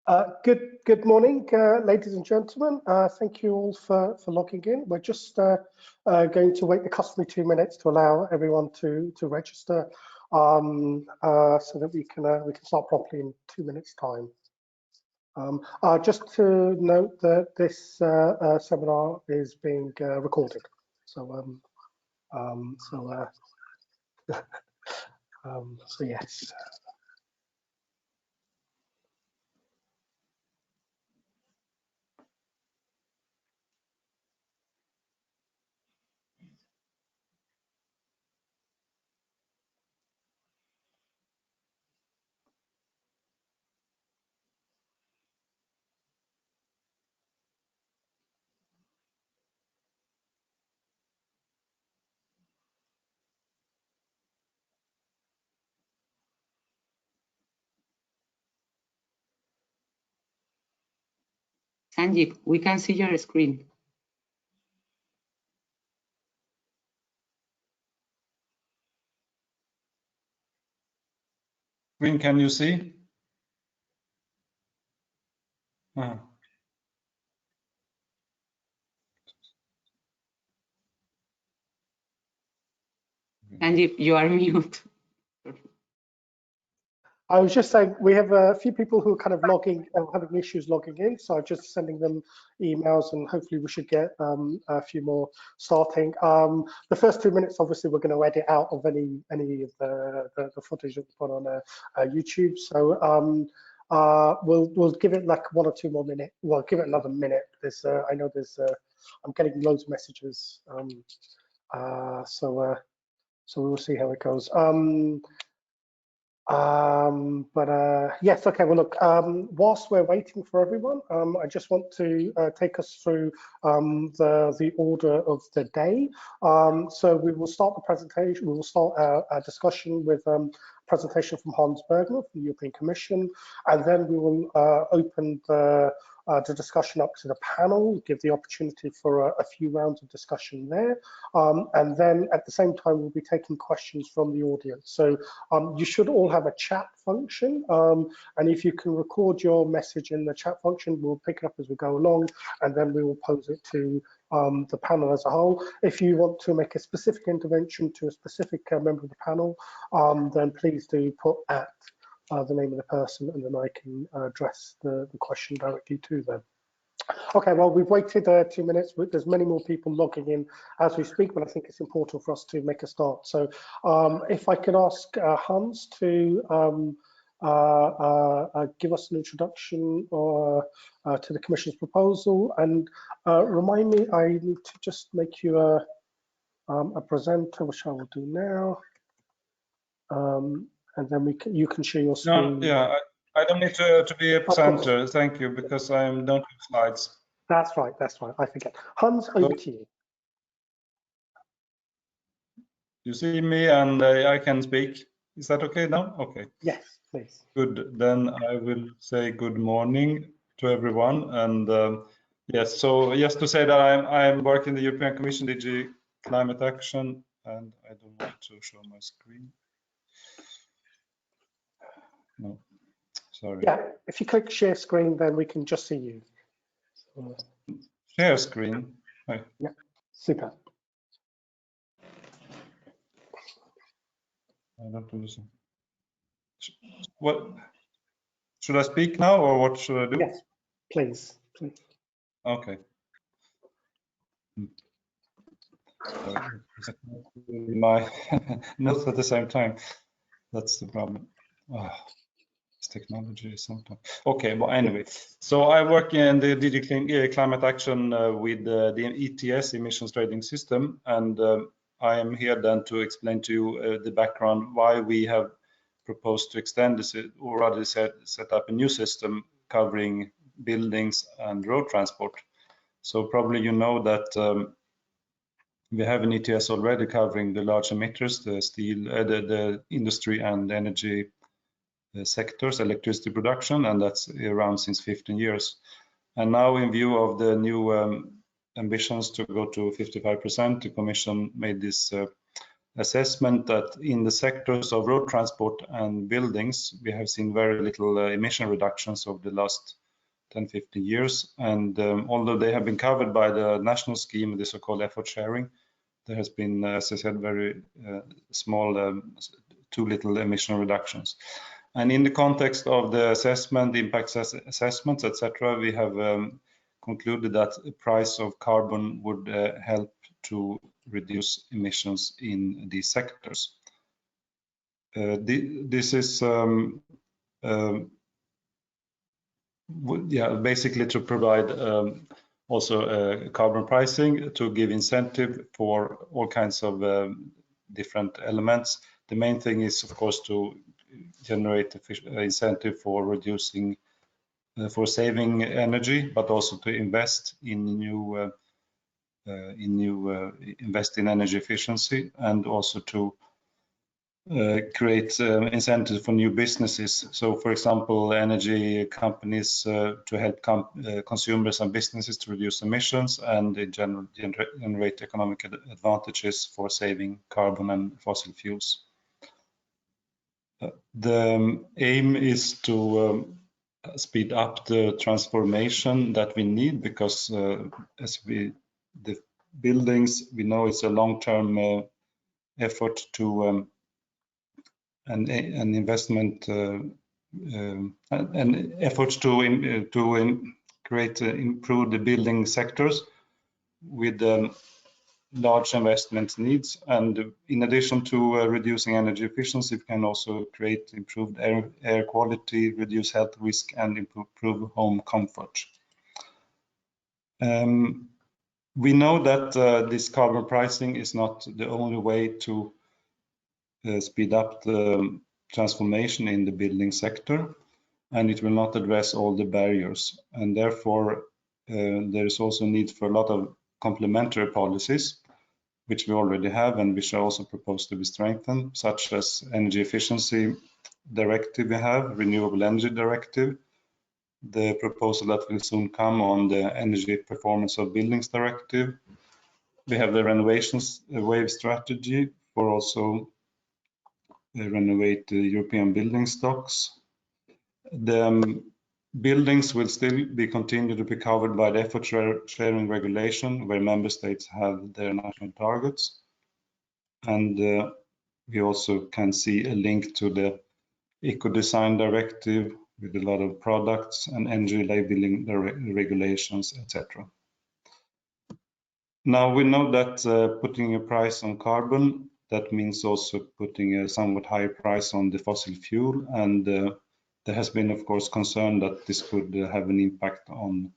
Good morning, ladies and gentlemen. Thank you all for logging in. We're just going to wait the customary 2 minutes to allow everyone to register, so that we can start properly in 2 minutes' time. Just to note that this seminar is being recorded. So yes. Sanjeev, we can see your screen. Screen, can you see? Sanjeev, you are mute. I was just saying we have a few people who are kind of having issues logging in, so I'm just sending them emails, and hopefully we should get a few more starting. The first 2 minutes, obviously, we're going to edit out of any of the footage that we put on YouTube. So we'll give it like 1 or 2 more minutes. Well, give it another minute. I know I'm getting loads of messages, so we will see how it goes. Yes, okay, well, look, whilst we're waiting for everyone, I just want to take us through the order of the day. So we will start the presentation, we will start our discussion with presentation from Hans Bergner from the European Commission, and then we will open the discussion up to the panel, give the opportunity for a few rounds of discussion there, and then at the same time we'll be taking questions from the audience. So you should all have a chat function, and if you can record your message in the chat function, we'll pick it up as we go along, and then we will pose it to the panel as a whole. If you want to make a specific intervention to a specific member of the panel, then please do put at the name of the person, and then I can address the question directly to them. Okay, well, we've waited 2 minutes. There's many more people logging in as we speak, but I think it's important for us to make a start. So if I could ask Hans to give us an introduction to the Commission's proposal, and remind me, I need to just make you a presenter, which I will do now. And then you can share your screen. No, yeah, I don't need to be a presenter, thank you, because I don't have slides. That's right, I forget. Hans, over to you. You see me and I can speak. Is that okay now? Okay. Yes, please. Good, then I will say good morning to everyone. And yes, so just to say that I'm working in the European Commission DG Climate Action, and I don't want to show my screen. No, sorry. Yeah, if you click share screen, then we can just see you. So, share screen. Hi. Yeah, super. I don't understand. What should I speak now, or what should I do? Yes, please. Okay. My notes at the same time. That's the problem. Oh, this technology is sometimes. Okay, well, anyway, so I work in the DG Climate Action with the ETS, Emissions Trading System, and I am here then to explain to you the background why we have proposed to extend this, or rather set up a new system covering buildings and road transport. So probably you know that we have an ETS already covering the large emitters, the steel, the industry and energy sectors, electricity production, and that's around since 15 years. And now, in view of the new ambitions to go to 55%, the Commission made this assessment that in the sectors of road transport and buildings, we have seen very little emission reductions over the last 10-15 years. And although they have been covered by the national scheme, the so-called effort sharing, there has been, as I said, very small, too little emission reductions. And in the context of the assessment, impact assessments, etc., we have concluded that the price of carbon would help to reduce emissions in these sectors. This is basically to provide also carbon pricing to give incentive for all kinds of different elements. The main thing is, of course, to generate incentive for reducing, for saving energy, but also to invest in invest in energy efficiency, and also to create incentives for new businesses. So, for example, energy companies to help consumers and businesses to reduce emissions, and in general generate economic advantages for saving carbon and fossil fuels. The aim is to speed up the transformation that we need, because the buildings, we know it's a long-term effort to an investment and efforts to create improve the building sectors with large investment needs. And in addition to reducing energy efficiency, it can also create improved air quality, reduce health risk, and improve home comfort. We know that this carbon pricing is not the only way to speed up the transformation in the building sector, and it will not address all the barriers. And therefore, there is also need for a lot of complementary policies, which we already have and which are also proposed to be strengthened, such as energy efficiency directive we have, renewable energy directive, the proposal that will soon come on the energy performance of buildings directive. We have the renovations wave strategy for also renovate the European building stocks. The buildings will still be continued to be covered by the effort sharing regulation, where member states have their national targets. And we also can see a link to the eco-design directive with a lot of products and energy labeling regulations, etc. Now we know that putting a price on carbon, that means also putting a somewhat higher price on the fossil fuel, and there has been, of course, concern that this could have an impact on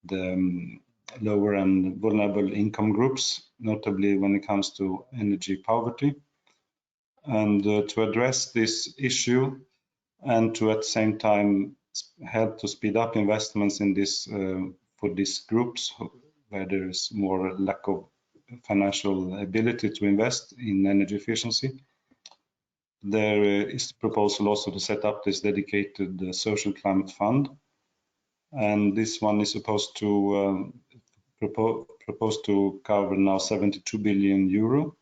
the lower and vulnerable income groups, notably when it comes to energy poverty. And to address this issue, and to at the same time help to speed up investments in this for these groups where there is more lack of financial ability to invest in energy efficiency, there is the proposal also to set up this dedicated social climate fund, and this one is supposed to propose to cover now 72 billion euro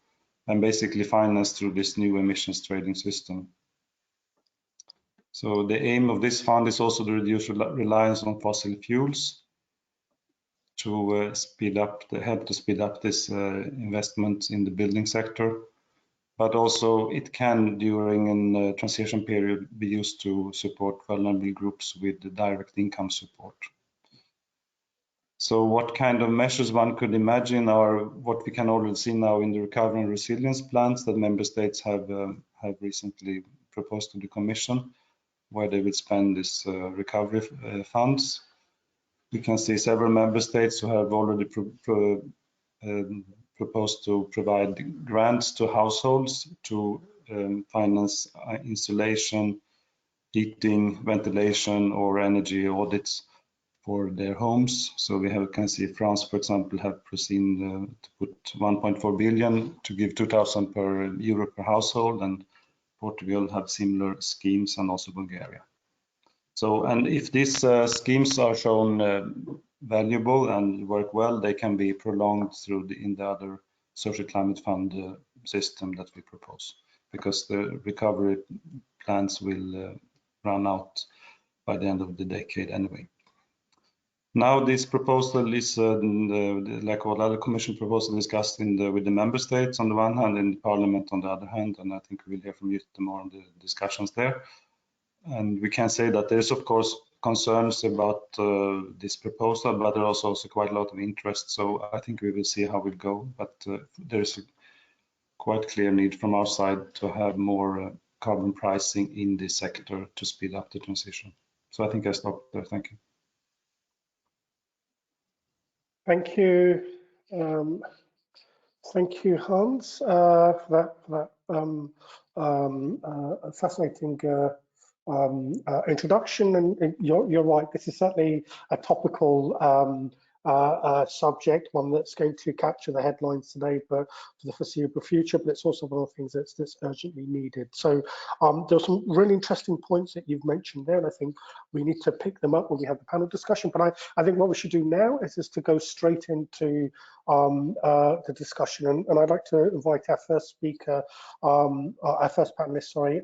and basically finance through this new emissions trading system. So the aim of this fund is also to reduce reliance on fossil fuels, to help to speed up this investment in the building sector, but also it can, during a transition period, be used to support vulnerable groups with direct income support. So what kind of measures one could imagine are what we can already see now in the recovery and resilience plans that member states have recently proposed to the Commission, where they will spend this recovery funds. We can see several member states who have already proposed to provide grants to households to finance insulation, heating, ventilation, or energy audits for their homes. So we can see France, for example, have foreseen to put 1.4 billion to give 2,000 euro per household, and Portugal have similar schemes, and also Bulgaria. So, and if these schemes are shown valuable and work well, they can be prolonged through in the other social climate fund system that we propose, because the recovery plans will run out by the end of the decade anyway. Now this proposal is like all other Commission proposals discussed with the member states on the one hand and Parliament on the other hand, and I think we will hear from you more on the discussions there. And we can say that there is of course concerns about this proposal, but there is also quite a lot of interest. So I think we will see how it goes. But there is a quite clear need from our side to have more carbon pricing in this sector to speed up the transition. So I think I stop there. Thank you. Thank you. Thank you, Hans, for that fascinating introduction. And you're right, this is certainly a topical subject, one that's going to capture the headlines today, but for the foreseeable future. But it's also one of the things that's urgently needed. So there's some really interesting points that you've mentioned there, and I think we need to pick them up when we have the panel discussion. But I think what we should do now is just to go straight into the discussion, and I'd like to invite our first speaker, our first panelist, sorry,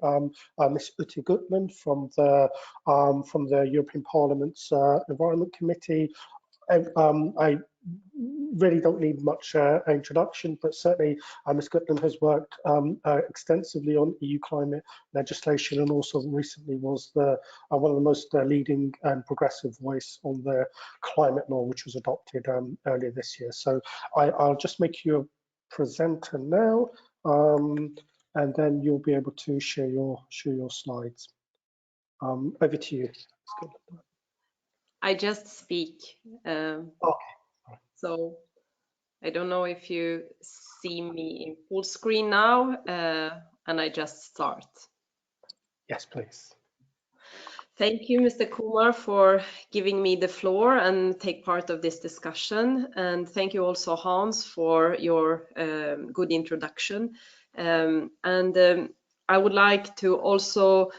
Ms. Ute Gutland from the European Parliament's Environment Committee. I really don't need much introduction, but certainly Ms. Gutland has worked extensively on EU climate legislation, and also recently was one of the most leading and progressive voice on the climate law, which was adopted earlier this year. So I'll just make you a presenter now, and then you'll be able to share your slides. Over to you. I just speak. Okay. So I don't know if you see me in full screen now, and I just start. Yes, please. Thank you, Mr. Kumar, for giving me the floor and take part of this discussion. And thank you also, Hans, for your good introduction. I would like to also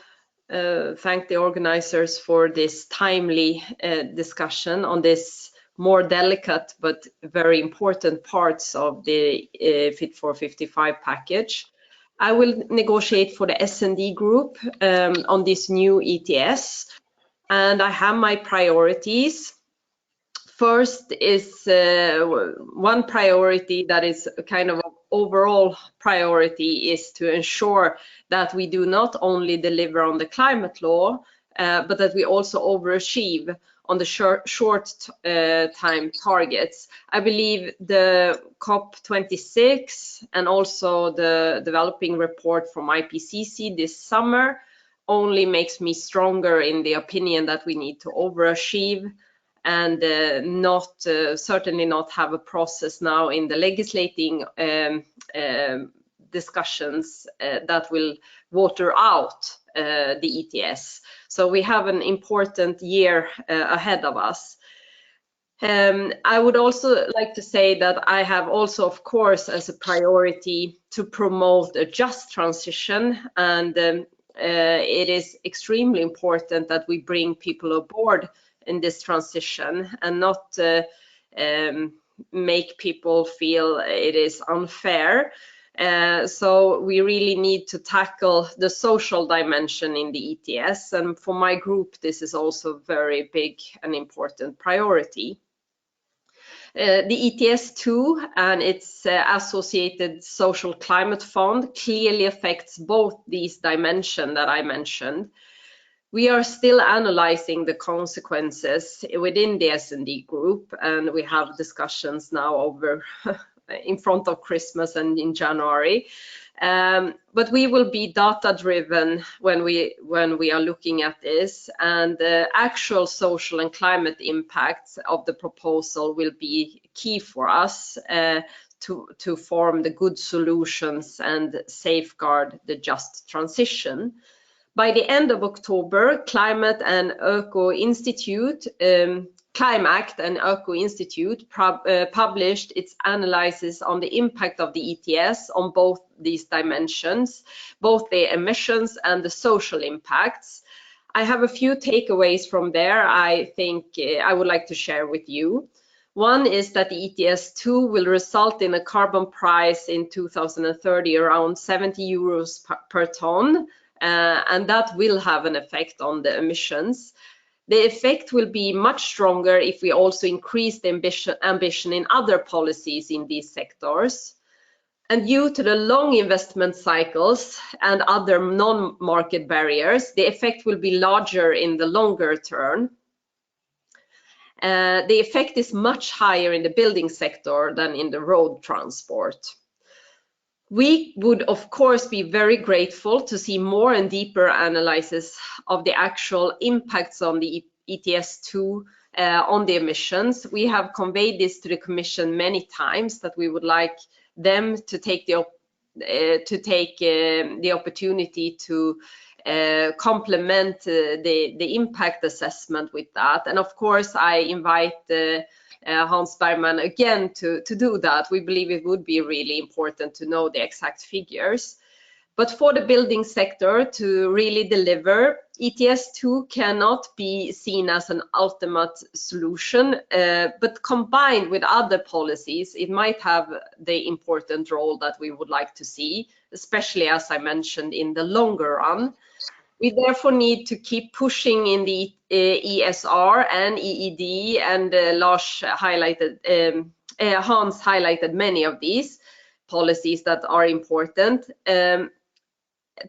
thank the organizers for this timely discussion on this more delicate but very important parts of the Fit for 55 package. I will negotiate for the S&D group on this new ETS, and I have my priorities. First is one priority that is kind of overall priority is to ensure that we do not only deliver on the climate law, but that we also overachieve on the short time targets. I believe the COP26 and also the developing report from IPCC this summer only makes me stronger in the opinion that we need to overachieve and certainly not have a process now in the legislating discussions that will water out the ETS. So we have an important year ahead of us. I would also like to say that I have also, of course, as a priority to promote a just transition, and it is extremely important that we bring people aboard in this transition and not make people feel it is unfair. So we really need to tackle the social dimension in the ETS, and for my group this is also very big and important priority. The ETS2 and its associated social climate fund clearly affects both these dimensions that I mentioned. We are still analyzing the consequences within the S&D group, and we have discussions now over in front of Christmas and in January. But we will be data-driven when we are looking at this, and the actual social and climate impacts of the proposal will be key for us to form the good solutions and safeguard the just transition. By the end of October, Climate and Eco Institute, Climact and Eco Institute published its analysis on the impact of the ETS on both these dimensions, both the emissions and the social impacts. I have a few takeaways from there I think I would like to share with you. One is that the ETS2 will result in a carbon price in 2030 around 70 euros per ton, and that will have an effect on the emissions. The effect will be much stronger if we also increase the ambition in other policies in these sectors. And due to the long investment cycles and other non-market barriers, the effect will be larger in the longer term. The effect is much higher in the building sector than in the road transport. We would, of course, be very grateful to see more and deeper analysis of the actual impacts on the ETS2 on the emissions. We have conveyed this to the Commission many times, that we would like them to take the opportunity to complement the impact assessment with that. And of course, I invite Hans Bergman again to do that. We believe it would be really important to know the exact figures. But for the building sector to really deliver, ETS2 cannot be seen as an ultimate solution, but combined with other policies, it might have the important role that we would like to see, especially, as I mentioned, in the longer run. We therefore need to keep pushing in the ESR and EED, and Hans highlighted many of these policies that are important.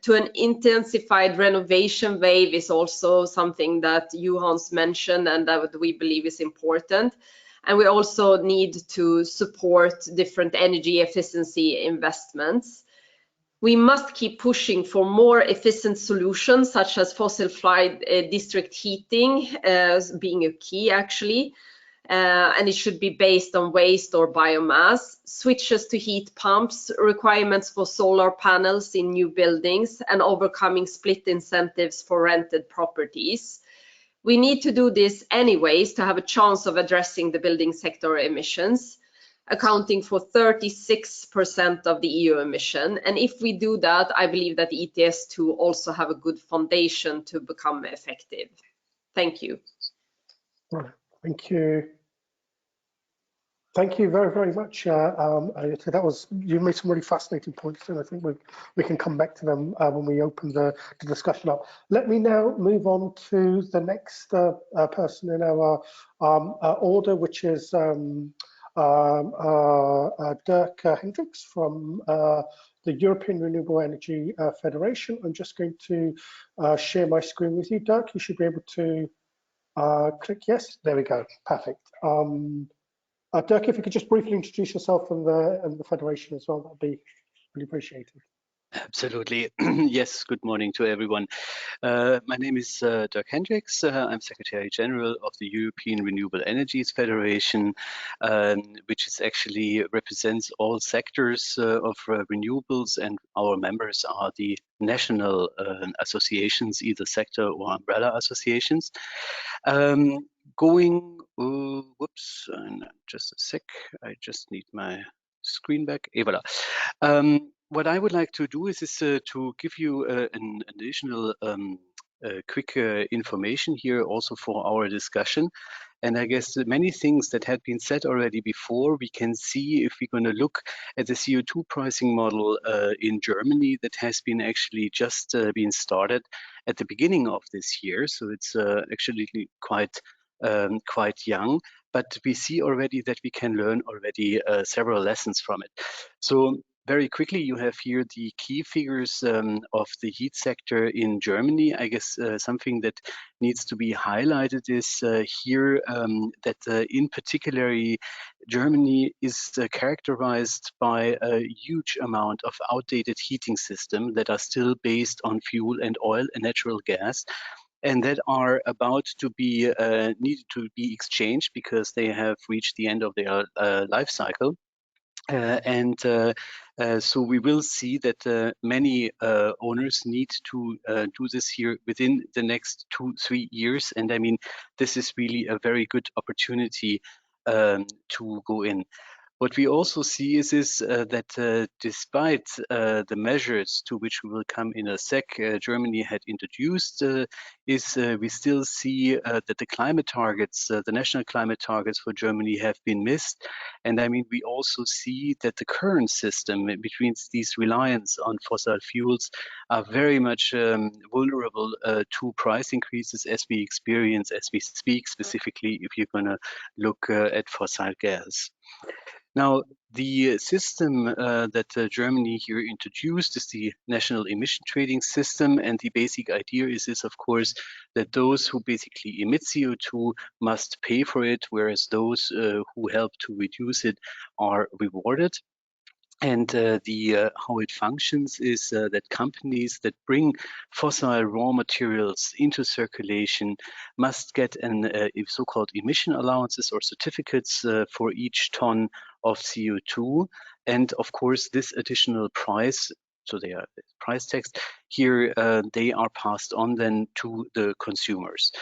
To an intensified renovation wave is also something that you, Hans, mentioned, and that we believe is important. And we also need to support different energy efficiency investments. We must keep pushing for more efficient solutions, such as fossil-free district heating being a key, actually. And it should be based on waste or biomass, switches to heat pumps, requirements for solar panels in new buildings, and overcoming split incentives for rented properties. We need to do this anyways to have a chance of addressing the building sector emissions, accounting for 36% of the EU emission. And if we do that, I believe that the ETS2 also have a good foundation to become effective. Thank you. Right. Thank you. Thank you very, very much. You made some really fascinating points, and I think we can come back to them when we open the discussion up. Let me now move on to the next person in our order, which is Dirk Hendricks from the European Renewable Energy Federation. I'm just going to share my screen with you. Dirk, you should be able to click yes. There we go. Perfect. Dirk, if you could just briefly introduce yourself and the Federation as well, that'd be really appreciated. Absolutely. Yes, good morning to everyone. My name is Dirk Hendricks. I'm Secretary General of the European Renewable Energies Federation, which is actually represents all sectors of renewables, and our members are the national associations, either sector or umbrella associations. Whoops, just a sec, I just need my screen back. Et voilà. What I would like to do is to give you an additional quick information here also for our discussion. And I guess many things that had been said already before, we can see if we're going to look at the CO2 pricing model in Germany that has been actually just been started at the beginning of this year. So it's actually quite young, but we see already that we can learn already several lessons from it. So very quickly, you have here the key figures of the heat sector in Germany. I guess something that needs to be highlighted is here that in particular, Germany is characterized by a huge amount of outdated heating systems that are still based on fuel and oil and natural gas, and that are about to be needed to be exchanged because they have reached the end of their life cycle. So we will see that many owners need to do this here within the next 2-3 years. And I mean, this is really a very good opportunity to go in. What we also see is that despite the measures to which we will come in a sec, Germany had introduced, we still see that the climate targets, the national climate targets for Germany have been missed. And I mean, we also see that the current system between these reliance on fossil fuels are very much vulnerable to price increases as we experience, as we speak, specifically if you're going to look at fossil gas. Now, the system that Germany here introduced is the national emission trading system. And the basic idea is of course, that those who basically emit CO2 must pay for it, whereas those who help to reduce it are rewarded. And how it functions is that companies that bring fossil raw materials into circulation must get an so-called emission allowances or certificates for each ton of CO2. And of course, this additional price, so they are price tags here, they are passed on then to the consumers.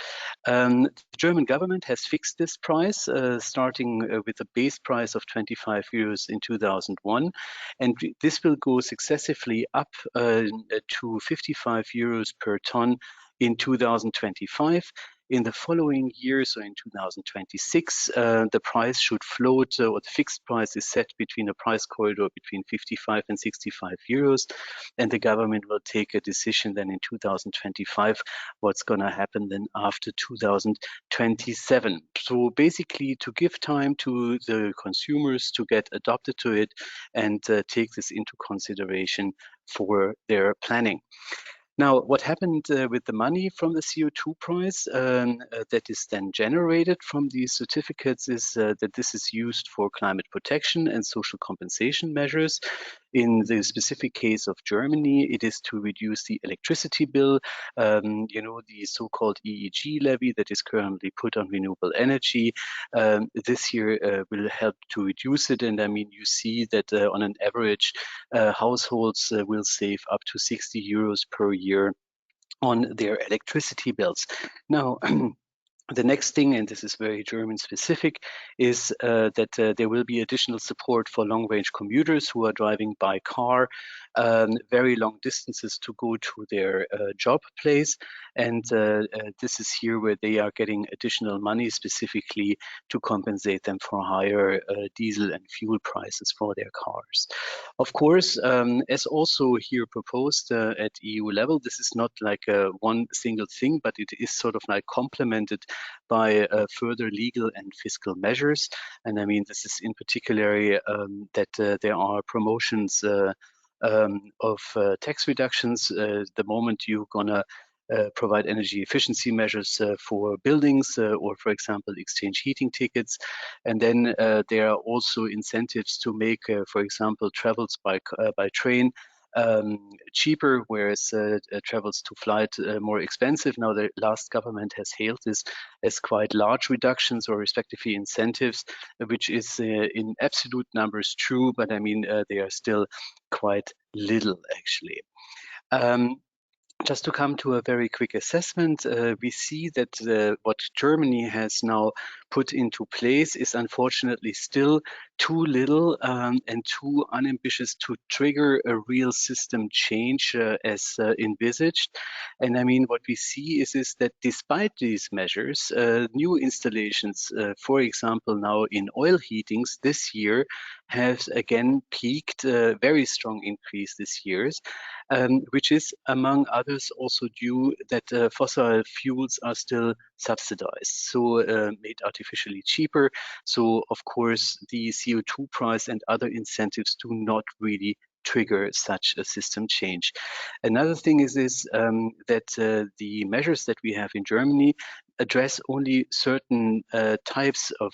The German government has fixed this price, starting with a base price of 25 euros in 2001. And this will go successively up to 55 euros per ton in 2025. In the following year, so in 2026, the price should float, or the fixed price is set between a price corridor between 55 and 65 euros. And the government will take a decision then in 2025, what's going to happen then after 2027. So basically to give time to the consumers to get adopted to it and take this into consideration for their planning. Now, what happened with the money from the CO2 price that is then generated from these certificates is that this is used for climate protection and social compensation measures. In the specific case of Germany, it is to reduce the electricity bill, you know, the so-called EEG levy that is currently put on renewable energy. This year will help to reduce it. And I mean, you see that on an average, households will save up to 60 euros per year on their electricity bills. Now, the next thing, and this is very German specific, is that there will be additional support for long-range commuters who are driving by car very long distances to go to their job place. And this is here where they are getting additional money specifically to compensate them for higher diesel and fuel prices for their cars. Of course, as also here proposed at EU level, this is not like one single thing, but it is sort of like complemented by further legal and fiscal measures. And I mean, this is in particular that there are promotions of tax reductions. The moment you're gonna provide energy efficiency measures for buildings or, for example, exchange heating tickets. And then there are also incentives to make, for example, travels by train cheaper, whereas travels to flight more expensive. Now, the last government has hailed this as quite large reductions or respectively incentives, which is in absolute numbers true, but I mean, they are still quite little actually. Just to come to a very quick assessment, we see that what Germany has now put into place is unfortunately still too little and too unambitious to trigger a real system change as envisaged. And I mean, what we see is that despite these measures, new installations, for example, now in oil heatings this year, has again peaked, very strong increase this year, which is among others also due that fossil fuels are still subsidized, so made artificially cheaper. So of course the CO2 price and other incentives do not really trigger such a system change. Another thing is that the measures that we have in Germany address only certain types of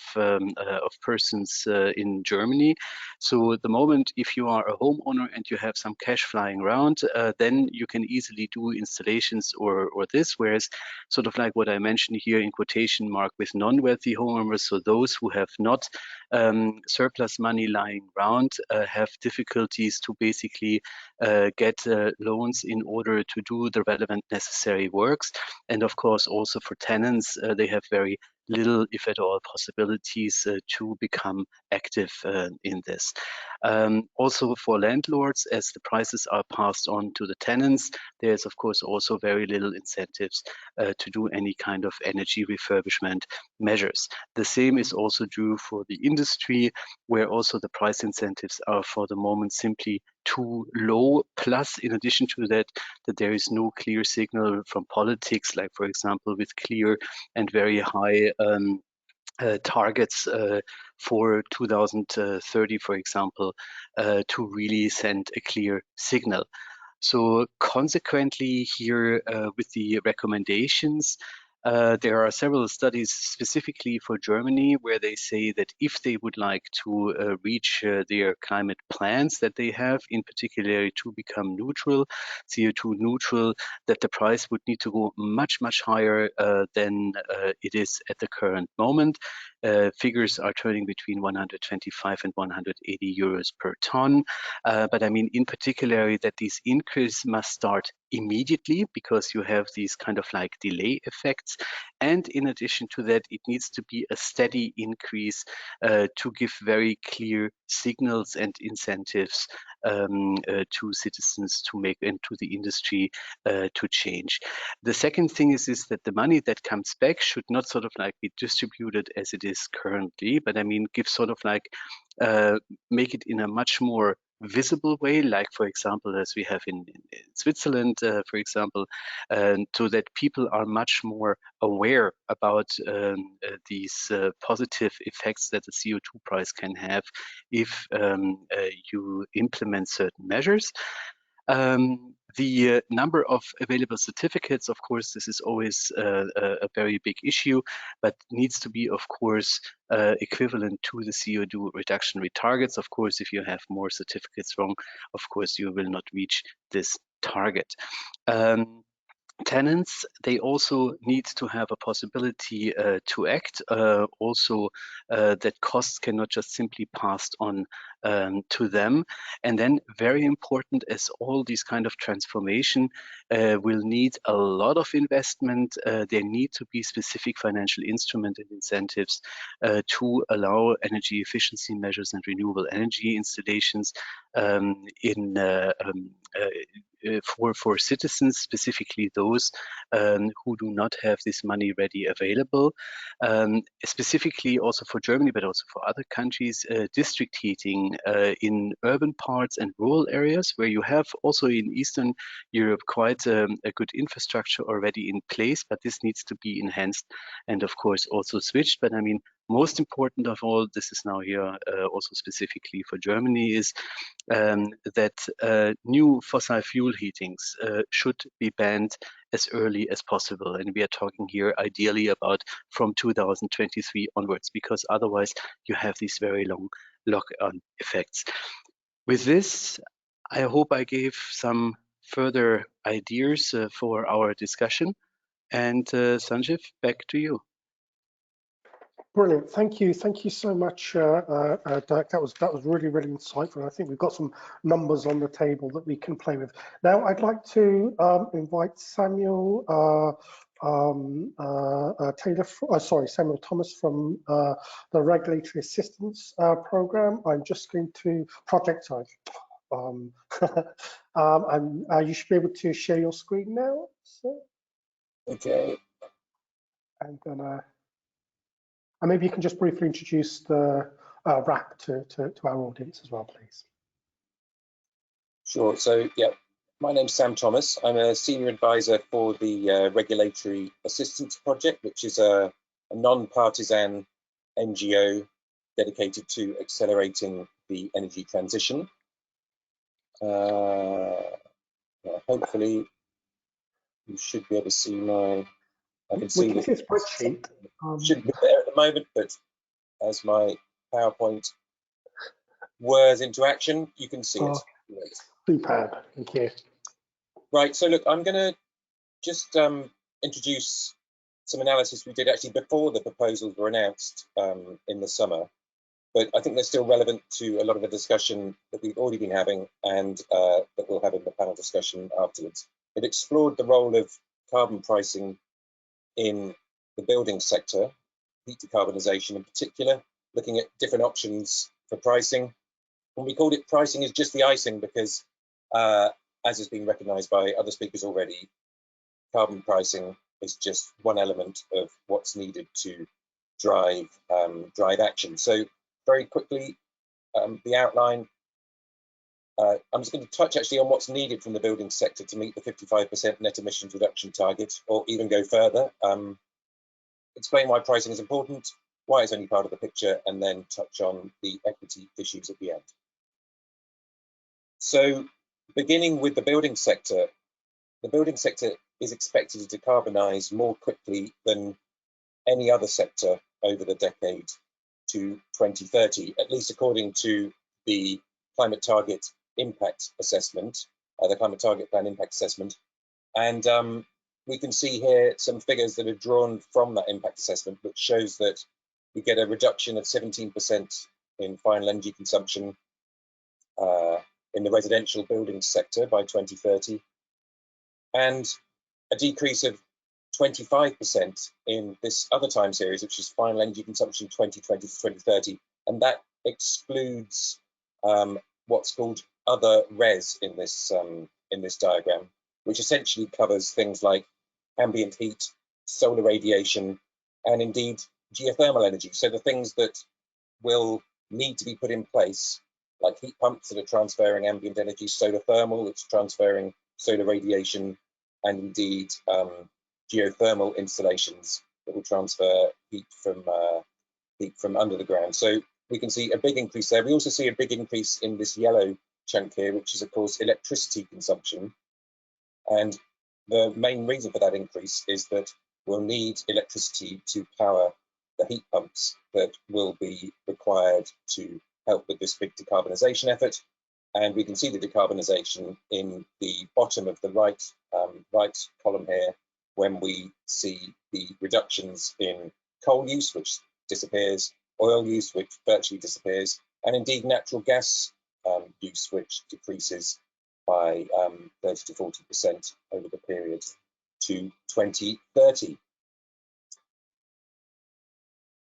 persons in Germany. So the moment if you are a homeowner and you have some cash flying around, then you can easily do installations or this, whereas sort of like what I mentioned here in quotation mark with non-wealthy homeowners, so those who have not surplus money lying around have difficulties to basically get loans in order to do the relevant necessary works. And of course also for tenants, they have very little, if at all, possibilities to become active in this. Also for landlords, as the prices are passed on to the tenants, there's of course also very little incentives to do any kind of energy refurbishment measures. The same is also true for the industry, where also the price incentives are for the moment simply too low. Plus, in addition to that, that there is no clear signal from politics, like for example, with clear and very high targets for 2030, for example, to really send a clear signal. So consequently here with the recommendations, there are several studies specifically for Germany where they say that if they would like to reach their climate plans that they have, in particular to become neutral, CO2 neutral, that the price would need to go much, much higher than it is at the current moment. Figures are turning between 125 and 180 euros per ton. But I mean, in particular, that these increases must start immediately because you have these kind of like delay effects. And in addition to that, it needs to be a steady increase to give very clear signals and incentives to citizens to make and to the industry to change. The second thing is that the money that comes back should not sort of like be distributed as it is currently, but I mean, give sort of like make it in a much more visible way, like for example, as we have in Switzerland, for example, so that people are much more aware about these positive effects that the CO2 price can have if you implement certain measures. The number of available certificates, of course, this is always a very big issue, but needs to be, of course, equivalent to the CO2 reduction rate targets. Of course, if you have more certificates wrong, of course, you will not reach this target. Tenants, they also need to have a possibility to act, also that costs cannot just simply passed on to them. And then very important, as all these kind of transformation will need a lot of investment, there need to be specific financial instrument and incentives to allow energy efficiency measures and renewable energy installations for citizens, specifically those who do not have this money ready available. Specifically also for Germany, but also for other countries, district heating in urban parts and rural areas where you have also in Eastern Europe quite a good infrastructure already in place, but this needs to be enhanced and of course also switched. But I mean, most important of all, this is now here also specifically for Germany, is that new fossil fuel heatings should be banned as early as possible. And we are talking here ideally about from 2023 onwards, because otherwise you have these very long lock-on effects. With this, I hope I gave some further ideas for our discussion. And Sanjeev, back to you. Brilliant, thank you so much, Dirk. That was really insightful. I think we've got some numbers on the table that we can play with. Now, I'd like to invite Samuel Samuel Thomas from the Regulatory Assistance Program. I'm just going to project side. You should be able to share your screen now. So. Okay. I'm gonna. And maybe you can just briefly introduce the RAP to our audience as well, please. Sure. So, yeah, my name's Sam Thomas. I'm a senior advisor for the Regulatory Assistance Project, which is a non-partisan NGO dedicated to accelerating the energy transition. Hopefully, you should be able to see my. I can see this spreadsheet. Shouldn't be there at the moment, but as my PowerPoint whirs into action, you can see it. Superb, thank you. Right, so look, I'm going to just introduce some analysis we did actually before the proposals were announced in the summer, but I think they're still relevant to a lot of the discussion that we've already been having and that we'll have in the panel discussion afterwards. It explored the role of carbon pricing in the building sector heat decarbonisation in particular, looking at different options for pricing. And we called it pricing is just the icing because, as has been recognised by other speakers already, carbon pricing is just one element of what's needed to drive action. So very quickly, the outline. I'm just going to touch actually on what's needed from the building sector to meet the 55% net emissions reduction target, or even go further. Explain why pricing is important, why it's only part of the picture, and then touch on the equity issues at the end. So beginning with the building sector is expected to decarbonise more quickly than any other sector over the decade to 2030, at least according to the climate target impact assessment, the climate target plan impact assessment. And we can see here some figures that are drawn from that impact assessment, which shows that we get a reduction of 17% in final energy consumption in the residential building sector by 2030, and a decrease of 25% in this other time series, which is final energy consumption 2020 to 2030, and that excludes what's called other res in this diagram, which essentially covers things like ambient heat, solar radiation, and indeed geothermal energy. So the things that will need to be put in place, like heat pumps that are transferring ambient energy, solar thermal that's transferring solar radiation, and indeed geothermal installations that will transfer heat from under the ground. So we can see a big increase there. We also see a big increase in this yellow chunk here, which is of course electricity consumption. And the main reason for that increase is that we'll need electricity to power the heat pumps that will be required to help with this big decarbonisation effort. And we can see the decarbonisation in the bottom of the right column here, when we see the reductions in coal use, which disappears, oil use, which virtually disappears, and indeed natural gas use, which decreases by 30 to 40% over the period to 2030.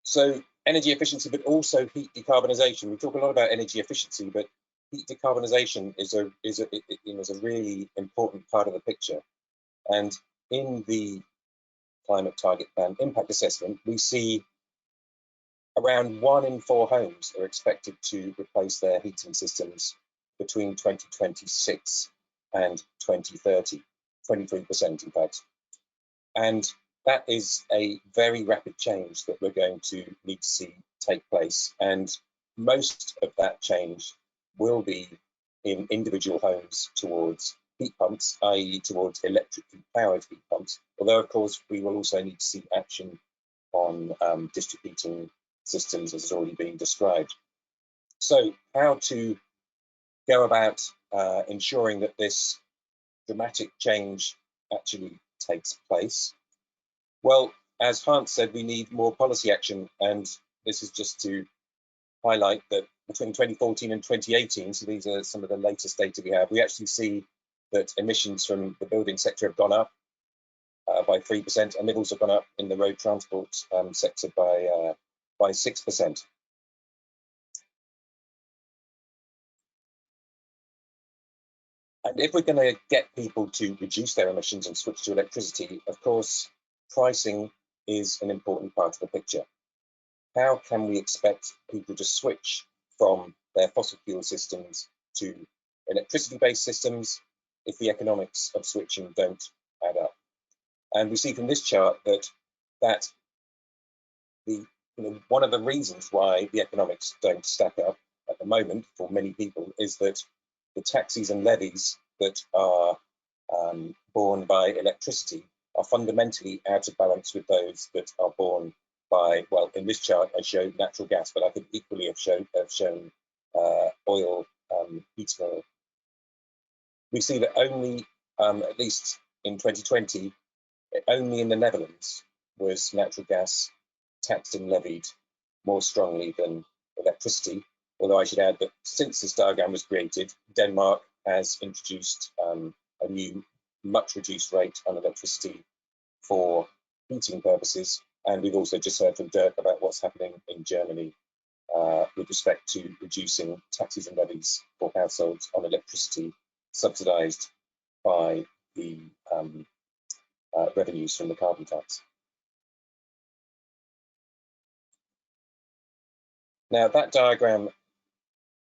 So energy efficiency, but also heat decarbonisation. We talk a lot about energy efficiency, but heat decarbonisation is a really important part of the picture. And in the climate target plan impact assessment, we see around 1 in 4 homes are expected to replace their heating systems between 2026 and 2030, 23% in fact. And that is a very rapid change that we're going to need to see take place. And most of that change will be in individual homes towards heat pumps, i.e. towards electrically powered heat pumps. Although of course we will also need to see action on district heating systems, as has already been described. So how to go about ensuring that this dramatic change actually takes place? Well, as Hans said, we need more policy action, and this is just to highlight that between 2014 and 2018, so these are some of the latest data we have, we actually see that emissions from the building sector have gone up by 3%, and they've also gone up in the road transport sector by 6%. And if we're going to get people to reduce their emissions and switch to electricity, of course, pricing is an important part of the picture. How can we expect people to switch from their fossil fuel systems to electricity-based systems if the economics of switching don't add up? And we see from this chart that one of the reasons why the economics don't stack up at the moment for many people is that the taxes and levies that are borne by electricity are fundamentally out of balance with those that are borne by, well, in this chart I showed natural gas, but I could equally have shown oil, heating oil. We see that only, at least in 2020, only in the Netherlands was natural gas taxed and levied more strongly than electricity. Although I should add that since this diagram was created, Denmark has introduced a new, much reduced rate on electricity for heating purposes, And we've also just heard from Dirk about what's happening in Germany with respect to reducing taxes and levies for households on electricity subsidised by the revenues from the carbon tax. Now, that diagram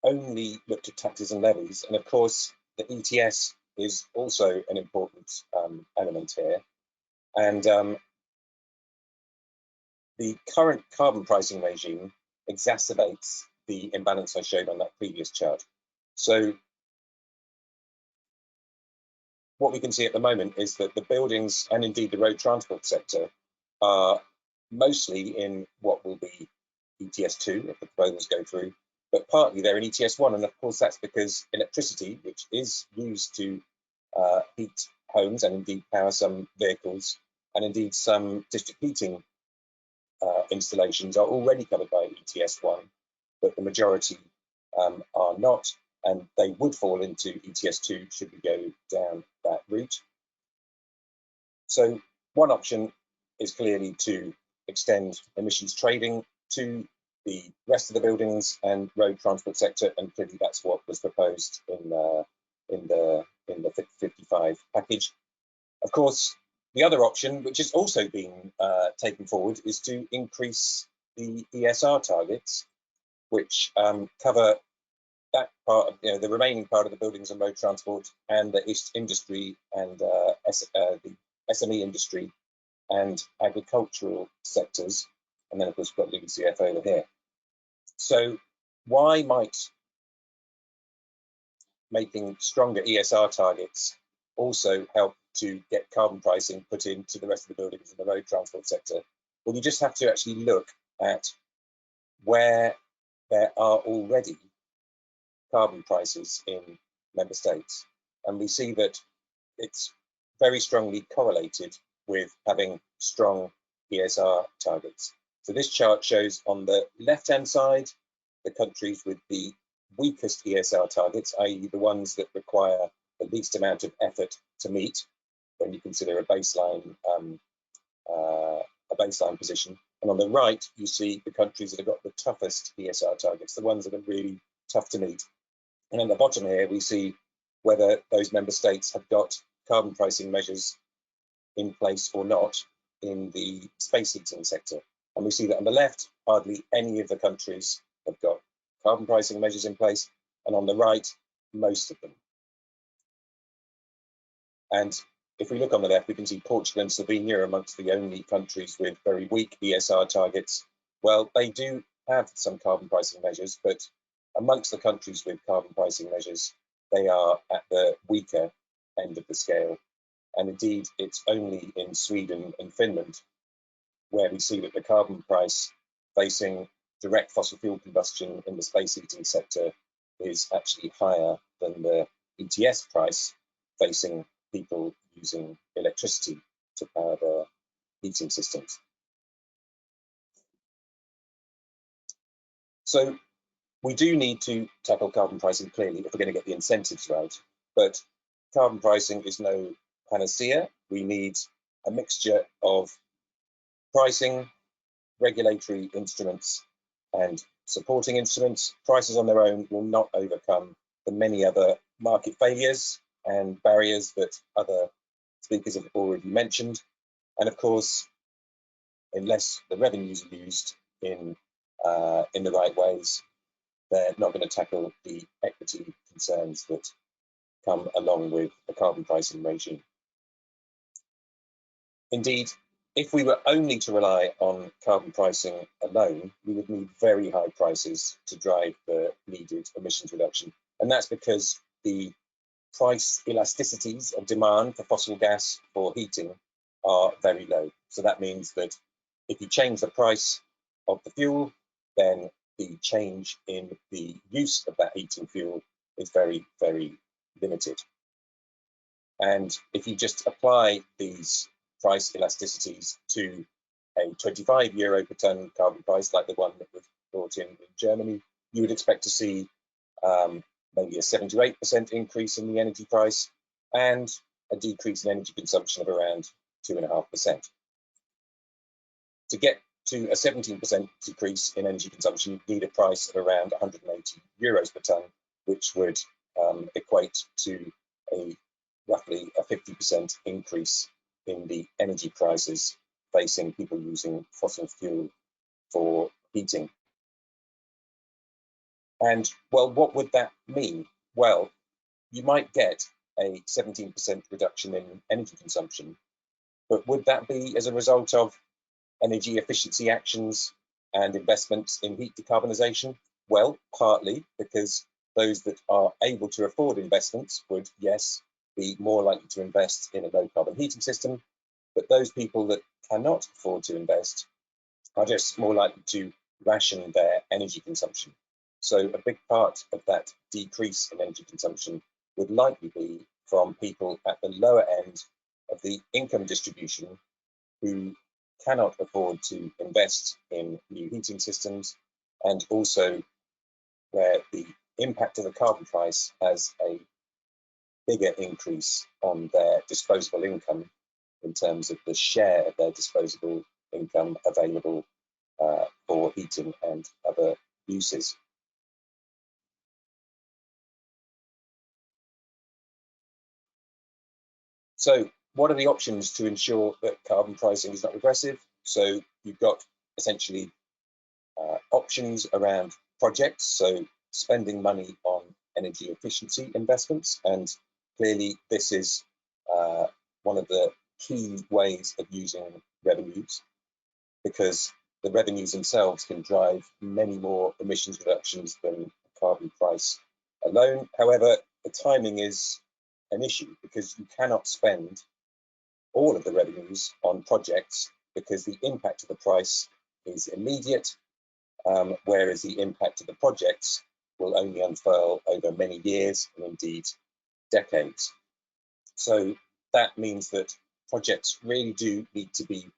only looked at taxes and levies, and of course, the ETS is also an important element here. And the current carbon pricing regime exacerbates the imbalance I showed on that previous chart. So what we can see at the moment is that the buildings and indeed the road transport sector are mostly in what will be ETS2 if the proposals go through, but partly they're in ETS1, and of course that's because electricity, which is used to heat homes and indeed power some vehicles, and indeed some district heating installations are already covered by ETS1, but the majority are not, and they would fall into ETS2 should we go down that route. So one option is clearly to extend emissions trading to the rest of the buildings and road transport sector, and clearly that's what was proposed in the 55 package. Of course, the other option, which has also been taken forward, is to increase the ESR targets, which cover that part of the remaining part of the buildings and road transport and the industry and the SME industry and agricultural sectors, and then of course we've got LULUCF over here. So why might making stronger ESR targets also help to get carbon pricing put into the rest of the buildings in the road transport sector? Well, you just have to actually look at where there are already carbon prices in member states, and we see that it's very strongly correlated with having strong ESR targets. So this chart shows on the left-hand side the countries with the weakest ESR targets, i.e. the ones that require the least amount of effort to meet when you consider a baseline position. And on the right, you see the countries that have got the toughest ESR targets, the ones that are really tough to meet. And on the bottom here, we see whether those member states have got carbon pricing measures in place or not in the space heating sector. And we see that on the left, hardly any of the countries have got carbon pricing measures in place, and on the right, most of them. And if we look on the left, we can see Portugal and Slovenia are amongst the only countries with very weak ESR targets. Well, they do have some carbon pricing measures, but amongst the countries with carbon pricing measures, they are at the weaker end of the scale. And indeed, it's only in Sweden and Finland where we see that the carbon price facing direct fossil fuel combustion in the space heating sector is actually higher than the ETS price facing people using electricity to power their heating systems. So we do need to tackle carbon pricing clearly if we're going to get the incentives right, but carbon pricing is no panacea. We need a mixture of pricing, regulatory instruments, and supporting instruments. Prices on their own will not overcome the many other market failures and barriers that other speakers have already mentioned. And of course, unless the revenues are used in the right ways, they're not going to tackle the equity concerns that come along with the carbon pricing regime. Indeed, if we were only to rely on carbon pricing alone, we would need very high prices to drive the needed emissions reduction. And that's because the price elasticities of demand for fossil gas for heating are very low. So that means that if you change the price of the fuel, then the change in the use of that heating fuel is very, very limited. And if you just apply these price elasticities to a 25 euro per tonne carbon price, like the one that was brought in Germany, you would expect to see maybe a 7 to 8% increase in the energy price and a decrease in energy consumption of around 2.5%. To get to a 17% decrease in energy consumption, you need a price of around 180 euros per tonne, which would equate to roughly a 50% increase in the energy prices facing people using fossil fuel for heating. And well, what would that mean? Well, you might get a 17% reduction in energy consumption, but would that be as a result of energy efficiency actions and investments in heat decarbonisation? Well, partly because those that are able to afford investments would, yes, be more likely to invest in a low carbon heating system, but those people that cannot afford to invest are just more likely to ration their energy consumption. So a big part of that decrease in energy consumption would likely be from people at the lower end of the income distribution who cannot afford to invest in new heating systems, and also where the impact of the carbon price has a bigger increase on their disposable income in terms of the share of their disposable income available for heating and other uses. So what are the options to ensure that carbon pricing is not regressive? So you've got essentially options around projects, so spending money on energy efficiency investments, and clearly this is one of the key ways of using revenues, because the revenues themselves can drive many more emissions reductions than the carbon price alone. However, the timing is an issue, because you cannot spend all of the revenues on projects because the impact of the price is immediate, whereas the impact of the projects will only unfurl over many years and indeed decades. So that means that projects really do need to be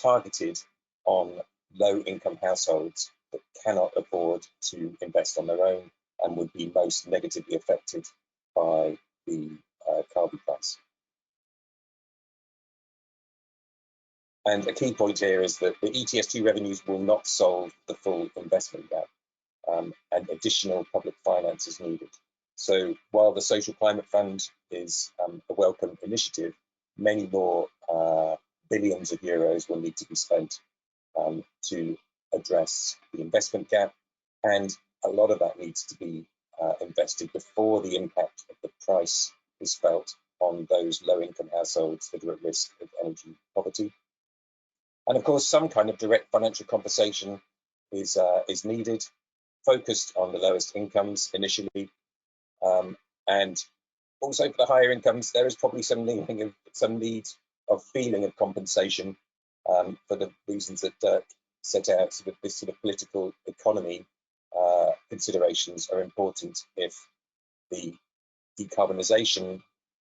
targeted on low-income households that cannot afford to invest on their own and would be most negatively affected by the carbon price. And a key point here is that the ETS2 revenues will not solve the full investment gap, and additional public finance is needed. So while the Social Climate Fund is a welcome initiative, many more billions of euros will need to be spent to address the investment gap, and a lot of that needs to be invested before the impact of the price is felt on those low-income households that are at risk of energy poverty. And of course, some kind of direct financial compensation is needed, focused on the lowest incomes initially, and also for the higher incomes, there is probably some need of feeling of compensation for the reasons that Dirk set out. So that this sort of political economy considerations are important if the decarbonisation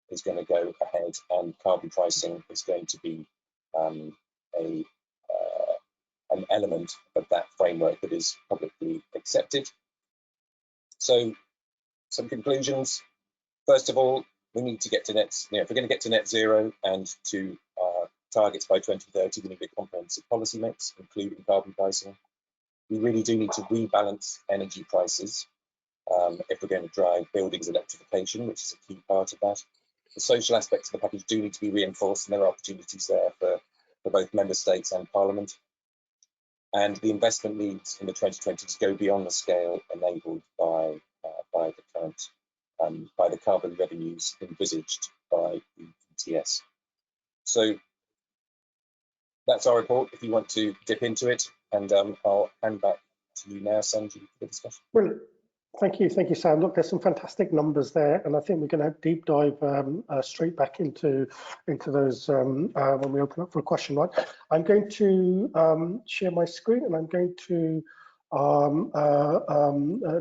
is going to go ahead and carbon pricing is going to be an element of that framework that is publicly accepted. So some conclusions. First of all, we need to get to if we're going to get to net zero and to targets by 2030, we need a comprehensive policy mix, including carbon pricing. We really do need to rebalance energy prices if we're going to drive buildings electrification, which is a key part of that. The social aspects of the package do need to be reinforced, and there are opportunities there for both member states and Parliament. And the investment needs in the 2020s go beyond the scale enabled by the current by the carbon revenues envisaged by the ETS. So that's our report. If you want to dip into it, and I'll hand back to you now, Sanji, for the discussion. Brilliant. Thank you, Sam. Look, there's some fantastic numbers there, and I think we're going to deep dive straight back into those when we open up for a question. Right, I'm going to share my screen, and I'm going to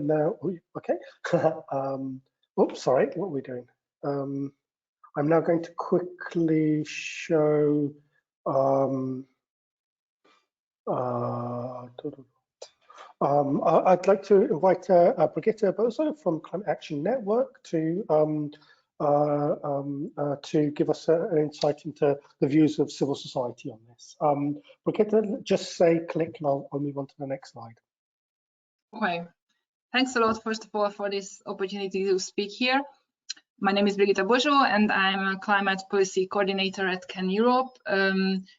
now. Okay. Oops, sorry. What are we doing? I'm now going to quickly show. I'd like to invite Brigitte Bozo from Climate Action Network to to give us an insight into the views of civil society on this. Brigitte, just say click and I'll move on to the next slide. Okay, thanks a lot, first of all, for this opportunity to speak here. My name is Brigitte Bojo, and I'm a climate policy coordinator at CAN Europe,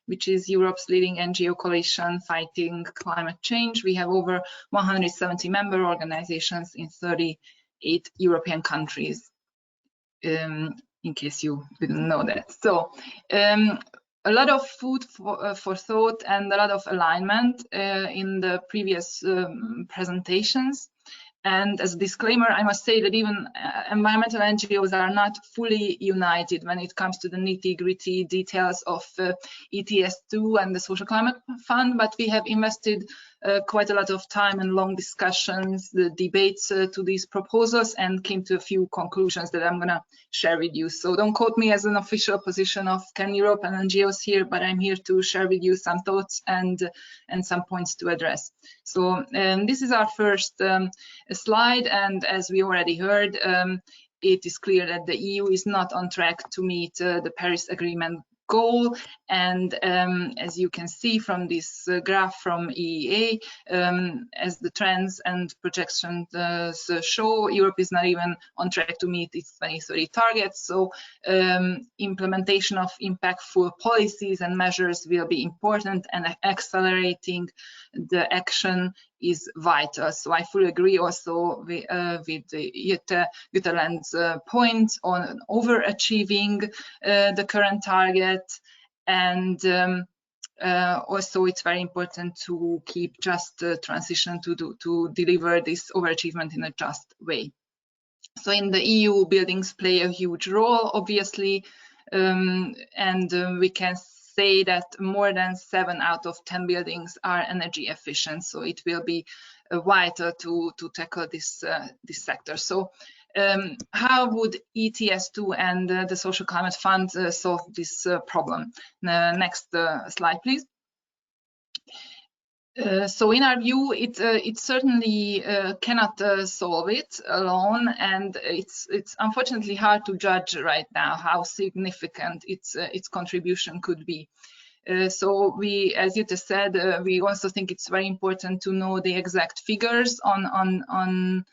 which is Europe's leading NGO coalition fighting climate change. We have over 170 member organizations in 38 European countries, in case you didn't know that. So a lot of food for thought and a lot of alignment in the previous presentations. And as a disclaimer, I must say that even environmental NGOs are not fully united when it comes to the nitty-gritty details of ETS2 and the Social Climate Fund, but we have invested quite a lot of time and long discussions, the debates to these proposals, and came to a few conclusions that I'm going to share with you. So don't quote me as an official position of CAN Europe and NGOs here, but I'm here to share with you some thoughts and some points to address. So this is our first slide, and as we already heard, it is clear that the EU is not on track to meet the Paris Agreement goal, and as you can see from this graph from EEA, as the trends and projections show, Europe is not even on track to meet its 2030 targets. So implementation of impactful policies and measures will be important, and accelerating the action is vital. So I fully agree also with Jutta Land's point on overachieving the current target, and also it's very important to keep just transition to deliver this overachievement in a just way. So in the EU, buildings play a huge role, obviously, and we can say that more than 7 out of 10 buildings are energy efficient. So it will be vital to tackle this sector. So how would ETS2 and the Social Climate Fund solve this problem? Next slide, please. So in our view, it certainly cannot solve it alone, and it's unfortunately hard to judge right now how significant its contribution could be. So we, as Jutta said, we also think it's very important to know the exact figures on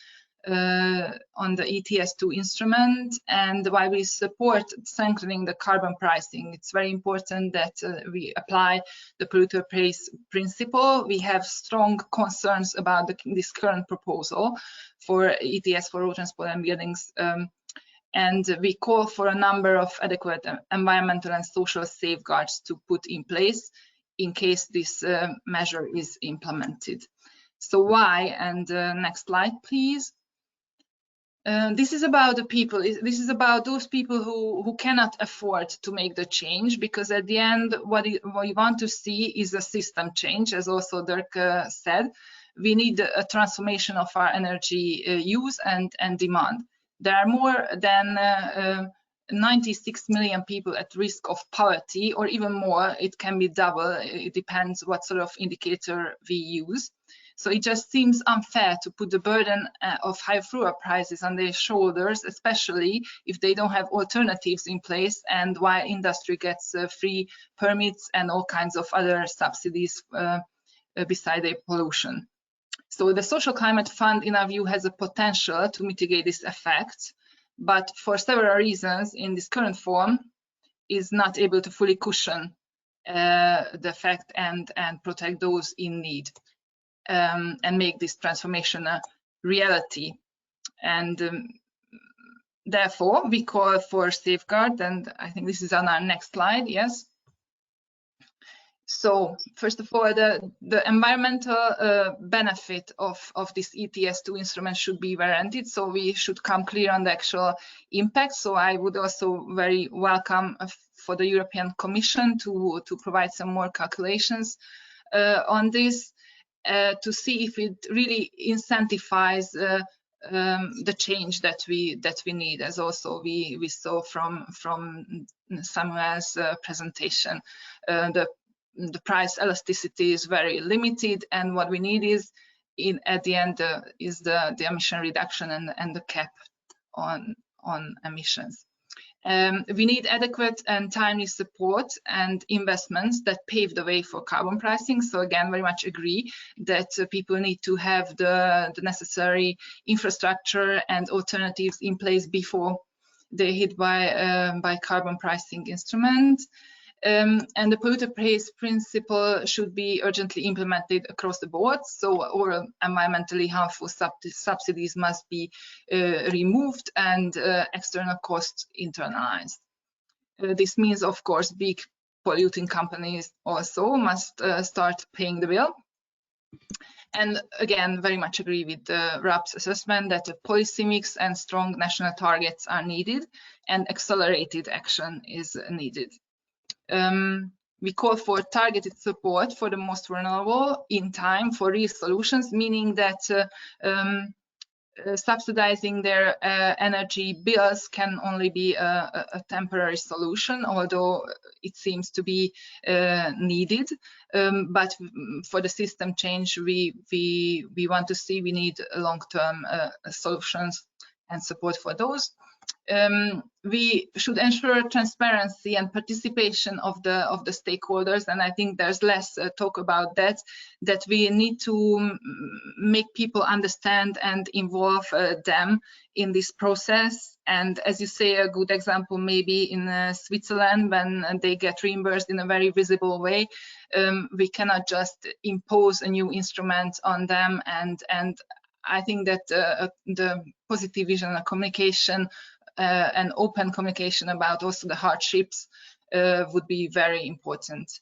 the ETS2 instrument, and while we support strengthening the carbon pricing, it's very important that we apply the polluter pays principle. We have strong concerns about this current proposal for ETS for road transport and buildings, and we call for a number of adequate environmental and social safeguards to put in place in case this measure is implemented. So why? And next slide, please. This is about the people. This is about those people who cannot afford to make the change, because at the end, what we want to see is a system change, as also Dirk said. We need a transformation of our energy use and demand. There are more than 96 million people at risk of poverty, or even more. It can be double. It depends what sort of indicator we use. So it just seems unfair to put the burden of high fuel prices on their shoulders, especially if they don't have alternatives in place, and while industry gets free permits and all kinds of other subsidies beside their pollution. So the Social Climate Fund, in our view, has a potential to mitigate this effect, but for several reasons, in this current form, is not able to fully cushion the effect and protect those in need. And make this transformation a reality. And therefore, we call for safeguard, and I think this is on our next slide, yes. So first of all, the environmental benefit of this ETS2 instrument should be guaranteed, so we should come clear on the actual impact. So I would also very welcome for the European Commission to provide some more calculations on this. To see if it really incentivizes the change that we need, as also we saw from Samuel's presentation. The price elasticity is very limited, and what we need is, at the end, is the emission reduction and the cap on emissions. We need adequate and timely support and investments that pave the way for carbon pricing. So again, very much agree that people need to have the necessary infrastructure and alternatives in place before they're hit by carbon pricing instruments. And the polluter pays principle should be urgently implemented across the board. So all environmentally harmful subsidies must be removed and external costs internalized. This means, of course, big polluting companies also must start paying the bill. And again, very much agree with the RAP's assessment that a policy mix and strong national targets are needed and accelerated action is needed. We call for targeted support for the most vulnerable in time for real solutions, meaning that subsidizing their energy bills can only be a temporary solution, although it seems to be needed. But for the system change we want to see, we need long-term solutions and support for those. We should ensure transparency and participation of the stakeholders, and I think there's less talk about that we need to make people understand and involve them in this process. And as you say, a good example maybe in Switzerland, when they get reimbursed in a very visible way. We cannot just impose a new instrument on them, and I think that the positive vision and communication and open communication about also the hardships would be very important.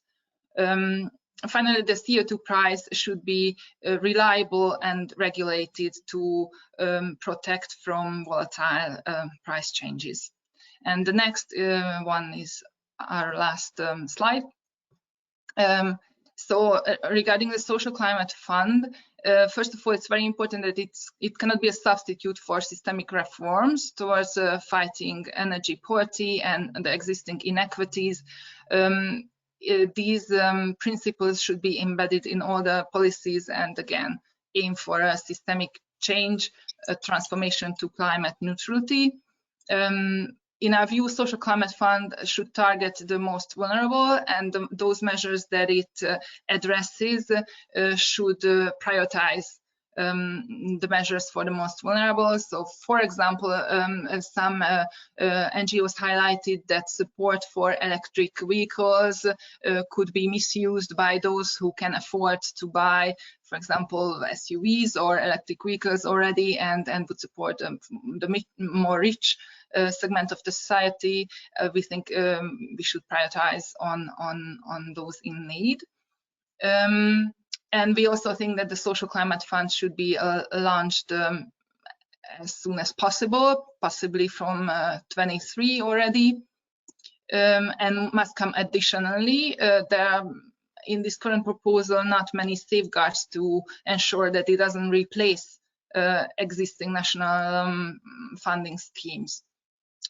Finally, the CO2 price should be reliable and regulated to protect from volatile price changes. And the next one is our last slide. So regarding the Social Climate Fund, first of all, it's very important that it cannot be a substitute for systemic reforms towards fighting energy poverty and the existing inequities. These principles should be embedded in all the policies and again aim for a systemic change, a transformation to climate neutrality. In our view, Social Climate Fund should target the most vulnerable, and those measures that it addresses should prioritize the measures for the most vulnerable. So, for example, some NGOs highlighted that support for electric vehicles could be misused by those who can afford to buy, for example, SUVs or electric vehicles already, and would support the more rich segment of the society. We think we should prioritize on those in need. And we also think that the Social Climate Fund should be launched as soon as possible, possibly from 23 already, and must come additionally. There are, in this current proposal, not many safeguards to ensure that it doesn't replace existing national funding schemes.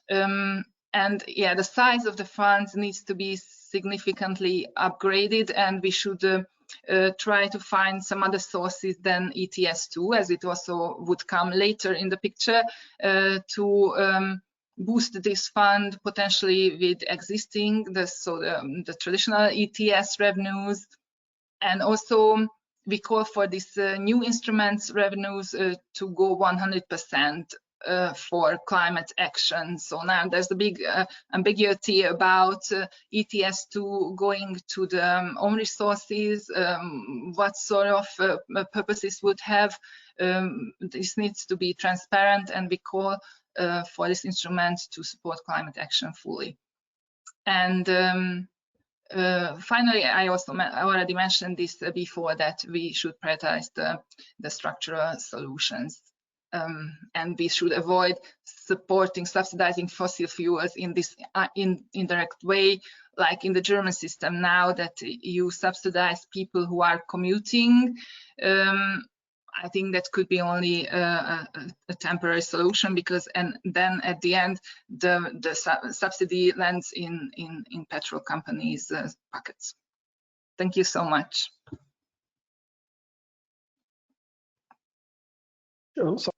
And yeah, the size of the funds needs to be significantly upgraded, and we should try to find some other sources than ETS2, as it also would come later in the picture, to boost this fund potentially with existing, the traditional ETS revenues. And also we call for these new instruments revenues to go 100% for climate action. So now there's a big ambiguity about ETS2 going to the own resources, what sort of purposes would have. This needs to be transparent, and we call for this instrument to support climate action fully. And finally, I already mentioned this before, that we should prioritize the structural solutions. And we should avoid subsidizing fossil fuels in this indirect way, like in the German system now, that you subsidize people who are commuting. I think that could be only a temporary solution, because then at the end the subsidy lands in petrol companies' pockets. Thank you so much. So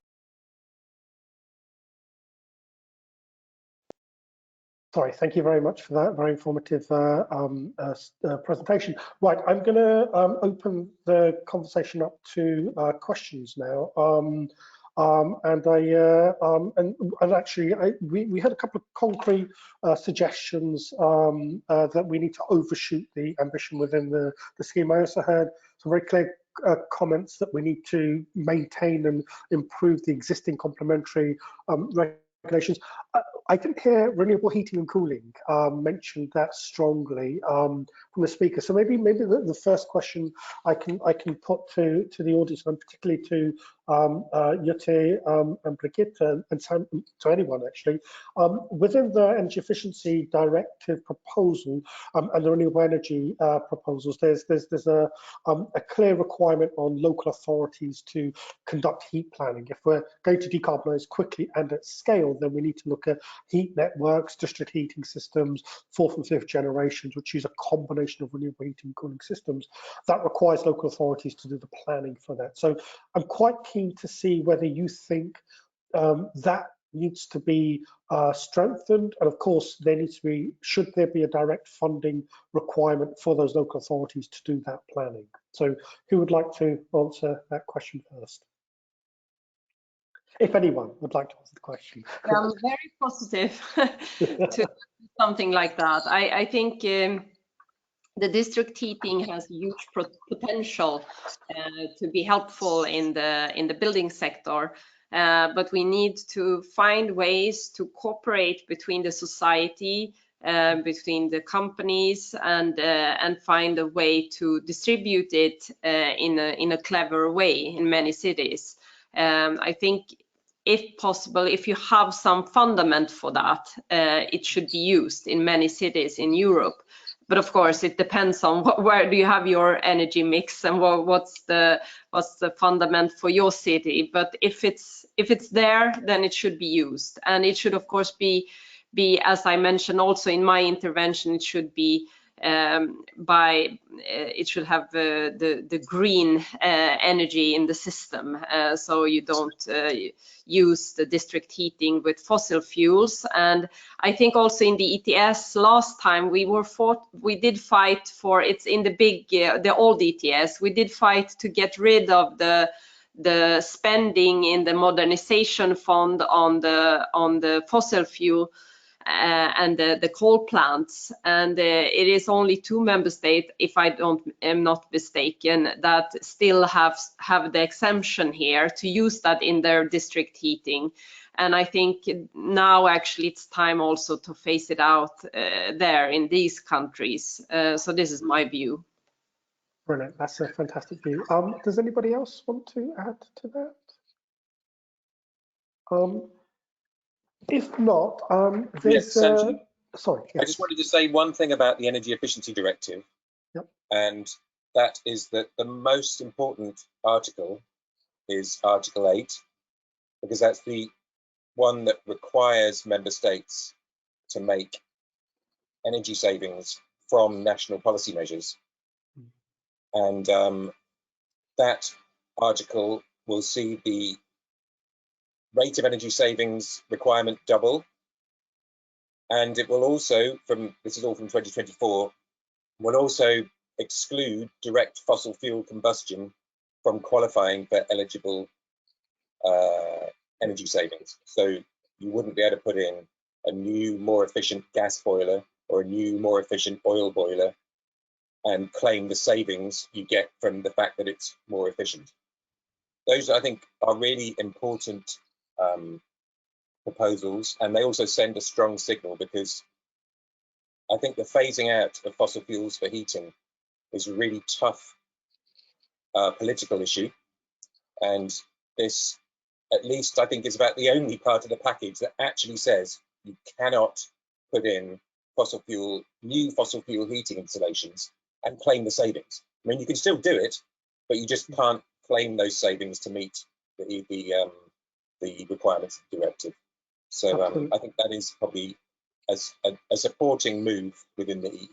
Sorry, thank you very much for that very informative presentation. Right, I'm going to open the conversation up to questions now. We had a couple of concrete suggestions that we need to overshoot the ambition within the scheme. I also had some very clear comments that we need to maintain and improve the existing complementary regulations. I didn't hear renewable heating and cooling mentioned that strongly from the speaker. So maybe the first question I can put to the audience, and particularly to Jutta and Brigitte, and to anyone actually, within the energy efficiency directive proposal and the renewable energy proposals, there's a clear requirement on local authorities to conduct heat planning. If we're going to decarbonise quickly and at scale, then we need to look at heat networks, district heating systems, 4th and 5th generations, which use a combination of renewable heating and cooling systems. That requires local authorities to do the planning for that. So I'm quite keen to see whether you think that needs to be strengthened, and of course there needs to be, should there be a direct funding requirement for those local authorities to do that planning. So who would like to answer that question first? If anyone would like to answer the question. Yeah, I'm very positive to something like that. I think the district heating has huge potential to be helpful in the building sector, but we need to find ways to cooperate between the society, between the companies, and find a way to distribute it in a clever way in many cities. I think, if possible, if you have some fundament for that, it should be used in many cities in Europe. But of course, it depends on where do you have your energy mix and what's the fundament for your city. But if it's there, then it should be used, and it should of course be as I mentioned also in my intervention, it should be it should have the green energy in the system, so you don't use the district heating with fossil fuels. And I think also in the ETS last time we did fight for, it's in the old ETS, we did fight to get rid of the spending in the modernization fund on the fossil fuel and the coal plants, and it is only 2 member states, if I am not mistaken, that still have the exemption here to use that in their district heating. And I think now actually it's time also to phase it out there in these countries. So this is my view. Brilliant, that's a fantastic view. Does anybody else want to add to that? If not, there's... Yes, sorry. Yes. I just wanted to say one thing about the Energy Efficiency Directive, and that is that the most important article is Article 8, because that's the one that requires member states to make energy savings from national policy measures. And that article will see the rate of energy savings requirement double, and it will also, this is all from 2024, will also exclude direct fossil fuel combustion from qualifying for eligible energy savings. So you wouldn't be able to put in a new, more efficient gas boiler or a new, more efficient oil boiler and claim the savings you get from the fact that it's more efficient. Those, I think, are really important proposals, and they also send a strong signal, because I think the phasing out of fossil fuels for heating is a really tough political issue, and this, at least I think, is about the only part of the package that actually says you cannot put in new fossil fuel heating installations and claim the savings. I mean, you can still do it, but you just can't claim those savings to meet the requirements of the directive. So I think that is probably a supporting move within the EU.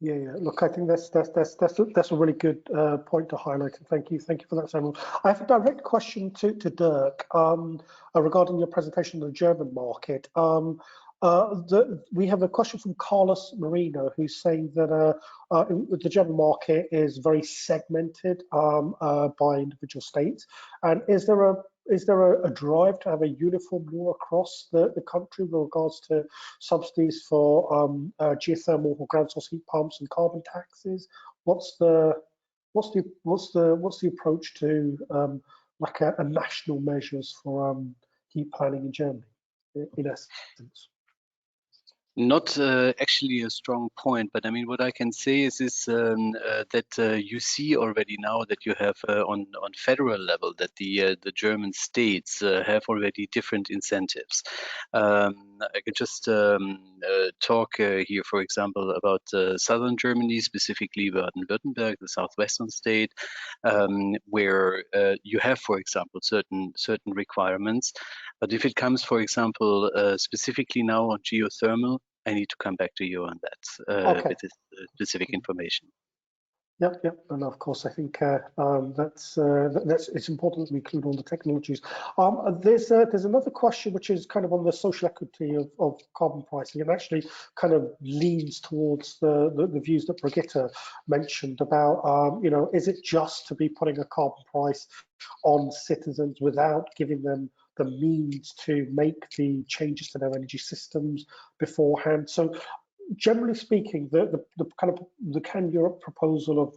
Yeah. Look, I think that's a really good point to highlight, and thank you for that, Samuel. I have a direct question to Dirk regarding your presentation on the German market. We have a question from Carlos Marino, who's saying that the German market is very segmented by individual states. And is there a drive to have a uniform law across the country with regards to subsidies for geothermal or ground source heat pumps and carbon taxes? What's the approach to like a national measures for heat planning in Germany, in essence? Not actually a strong point, but I mean, what I can say is that you see already now that you have on federal level that the German states have already different incentives. I could just talk here, for example, about southern Germany, specifically Baden-Württemberg, the southwestern state, where you have, for example, certain requirements. But if it comes, for example, specifically now on geothermal, I need to come back to you on that with this specific information. Yep, and of course, I think it's important to include all the technologies. There's another question which is kind of on the social equity of carbon pricing, and actually kind of leans towards the views that Brigitte mentioned about, is it just to be putting a carbon price on citizens without giving them the means to make the changes to their energy systems beforehand? So generally speaking, the kind of the Can Europe proposal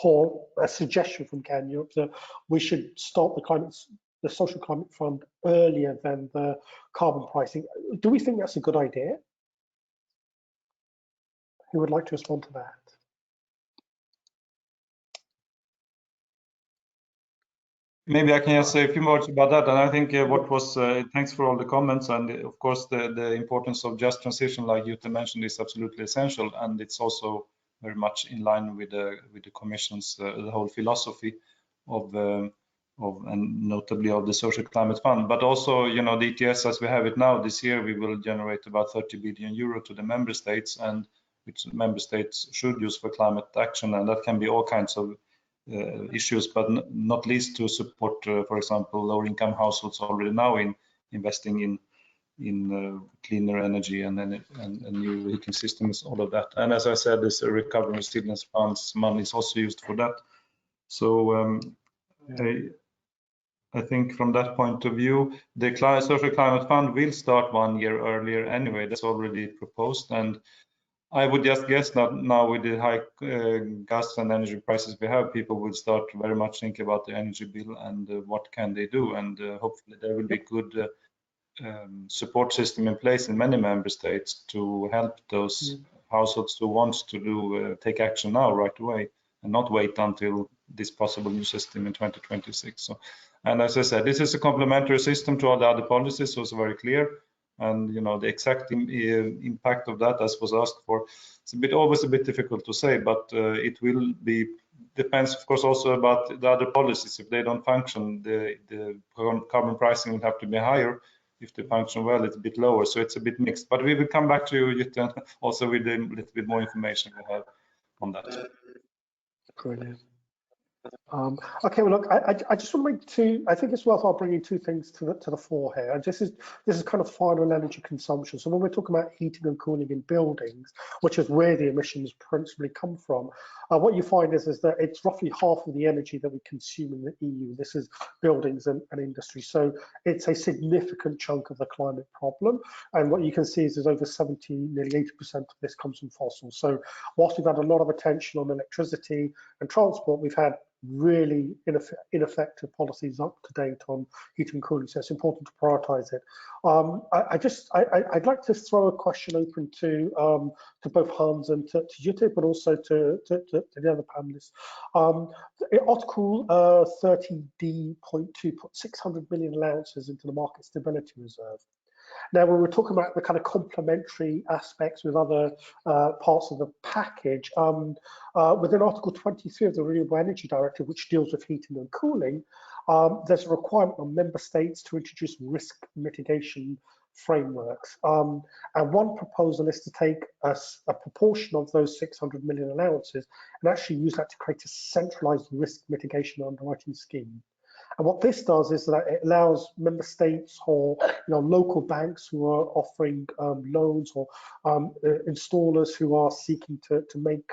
or a suggestion from Can Europe that we should start the social climate fund earlier than the carbon pricing. Do we think that's a good idea? Who would like to respond to that? Maybe I can just say a few words about that. And I think thanks for all the comments. And of course, the importance of just transition, like Jutta mentioned, is absolutely essential. And it's also very much in line with the Commission's the whole philosophy of and notably of the Social Climate Fund. But also, the ETS as we have it now, this year we will generate about 30 billion euro to the member states, and which member states should use for climate action. And that can be all kinds of issues, but not least to support, for example, lower-income households already now in investing in cleaner energy and new heating systems, all of that. And as I said, this recovery resilience funds money is also used for that. So I think from that point of view, the Social Climate Fund will start 1 year earlier anyway. That's already proposed, and I would just guess that now with the high gas and energy prices we have, people will start very much thinking about the energy bill and what can they do, and hopefully there will be good support system in place in many member states to help those households who want to take action now right away and not wait until this possible new system in 2026. So, and as I said, this is a complementary system to all the other policies, so it's very clear. And the exact impact of that, as was asked for, it's always a bit difficult to say, but it will be depends, of course, also about the other policies. If they don't function, the carbon pricing will have to be higher. If they function well, it's a bit lower. So it's a bit mixed. But we will come back to you, Jutta, also with a little bit more information we have on that. Brilliant. Okay, well, look, I just want to make two. I think it's worthwhile bringing two things to the fore here. This is kind of final energy consumption. So when we're talking about heating and cooling in buildings, which is where the emissions principally come from, what you find is that it's roughly half of the energy that we consume in the EU. This is buildings and industry. So it's a significant chunk of the climate problem. And what you can see is over 70, nearly 80% of this comes from fossil. So whilst we've had a lot of attention on electricity and transport, we've had really ineffective policies up to date on heating and cooling, so it's important to prioritize it. I'd like to throw a question open to both Hans and to Jutta, but also to the other panelists. Article 30D.2 put 600 million allowances into the market stability reserve. Now, when we're talking about the kind of complementary aspects with other parts of the package, within Article 23 of the Renewable Energy Directive, which deals with heating and cooling, there's a requirement on member states to introduce risk mitigation frameworks. And one proposal is to take a proportion of those 600 million allowances and actually use that to create a centralized risk mitigation underwriting scheme. And what this does is that it allows member states or local banks who are offering loans or installers who are seeking to make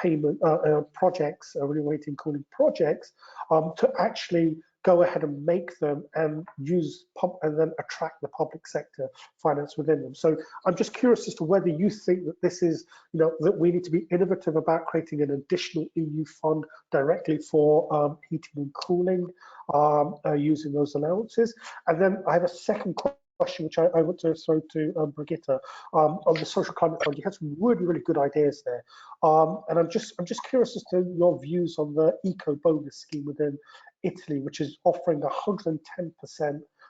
payment projects, renewable heating cooling projects, to actually go ahead and make them and use and then attract the public sector finance within them. So I'm just curious as to whether you think that this is, that we need to be innovative about creating an additional EU fund directly for heating and cooling using those allowances. And then I have a second question, which I want to throw to Brigitte on the social climate fund. You had some really, really good ideas there, and I'm just curious as to your views on the eco bonus scheme within Italy, which is offering 110%.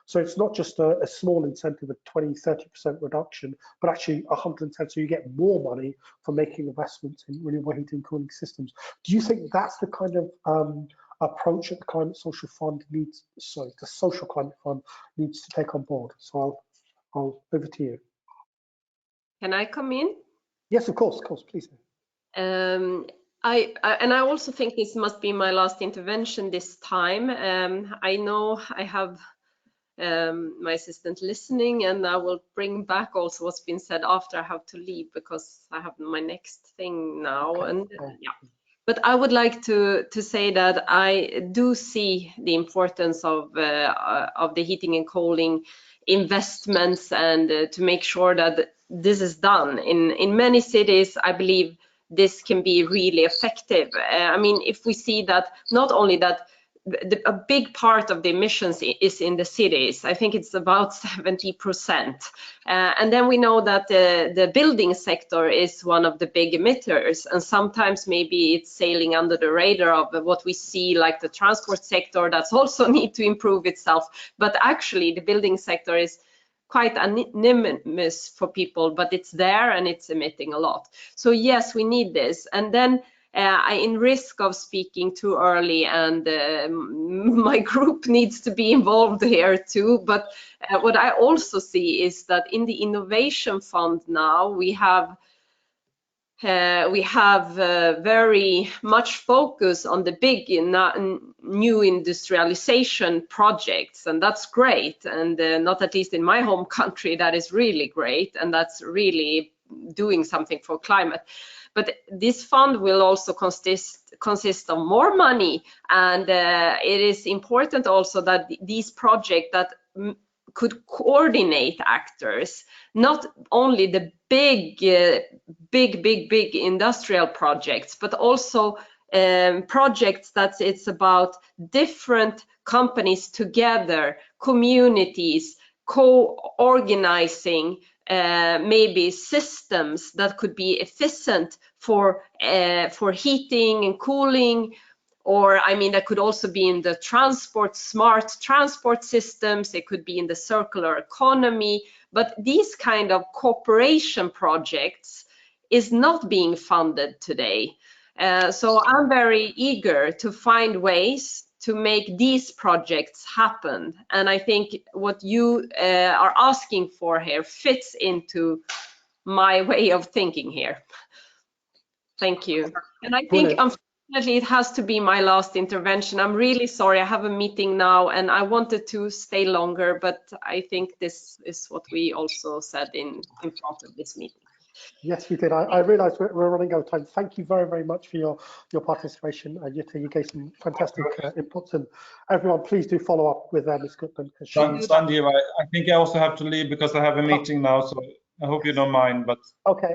So it's not just a small incentive of 20–30% reduction, but actually 110. So you get more money for making investments in renewable heating and cooling systems. Do you think that's the kind of approach that the Climate Social Fund needs? Sorry, the Social Climate Fund needs to take on board. So I'll over to you. Can I come in? Yes, of course, please. I also think this must be my last intervention this time. I know I have my assistant listening, and I will bring back also what's been said after I have to leave, because I have my next thing now. Okay. And yeah. But I would like to say that I do see the importance of the heating and cooling investments, and to make sure that this is done. In many cities, I believe this can be really effective. I mean, if we see that not only that a big part of the emissions is in the cities, I think it's about 70%. And then we know that the building sector is one of the big emitters, and sometimes maybe it's sailing under the radar of what we see, like the transport sector, that's also need to improve itself. But actually the building sector is quite anonymous for people, but it's there and it's emitting a lot. So yes, we need this. And then in risk of speaking too early, and my group needs to be involved here too, but what I also see is that in the innovation fund now we have very much focus on the big new industrialization projects, and that's great, and not at least in my home country that is really great, and that's really doing something for climate. But this fund will also consist of more money, and it is important also that these projects that could coordinate actors, not only the big industrial projects, but also projects that it's about different companies together, communities, co-organizing maybe systems that could be efficient for heating and cooling. Or, I mean, that could also be in the smart transport systems, it could be in the circular economy, but these kind of cooperation projects is not being funded today. So I'm very eager to find ways to make these projects happen. And I think what you are asking for here fits into my way of thinking here. Thank you. And I think, unfortunately, it has to be my last intervention. I'm really sorry, I have a meeting now and I wanted to stay longer, but I think this is what we also said in front of this meeting. Yes, you did. I realised we're running out of time. Thank you very, very much for your participation. Jutta, you gave some fantastic inputs, and everyone, please do follow up with Ms. Gutman. Sanjeev, I think I also have to leave because I have a meeting now, so I hope you don't mind. But okay.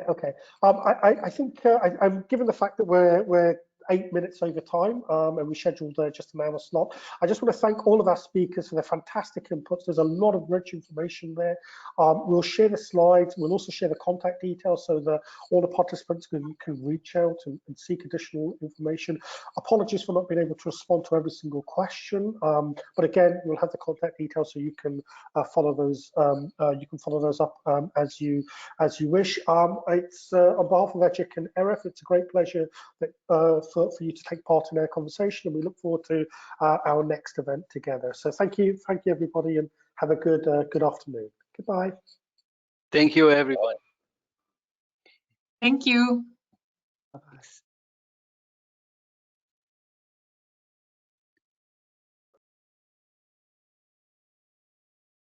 I think I'm given the fact that we're 8 minutes over time, and we scheduled just an hour slot. I just want to thank all of our speakers for their fantastic inputs. There's a lot of rich information there. We'll share the slides. We'll also share the contact details so that all the participants can reach out and seek additional information. Apologies for not being able to respond to every single question, but again, we'll have the contact details so you can follow those. You can follow those up as you wish. It's on behalf of Ejik and Erif, it's a great pleasure that for you to take part in our conversation, and we look forward to our next event together. So thank you everybody, and have a good afternoon. Goodbye. Thank you everyone. Thank you. Bye-bye.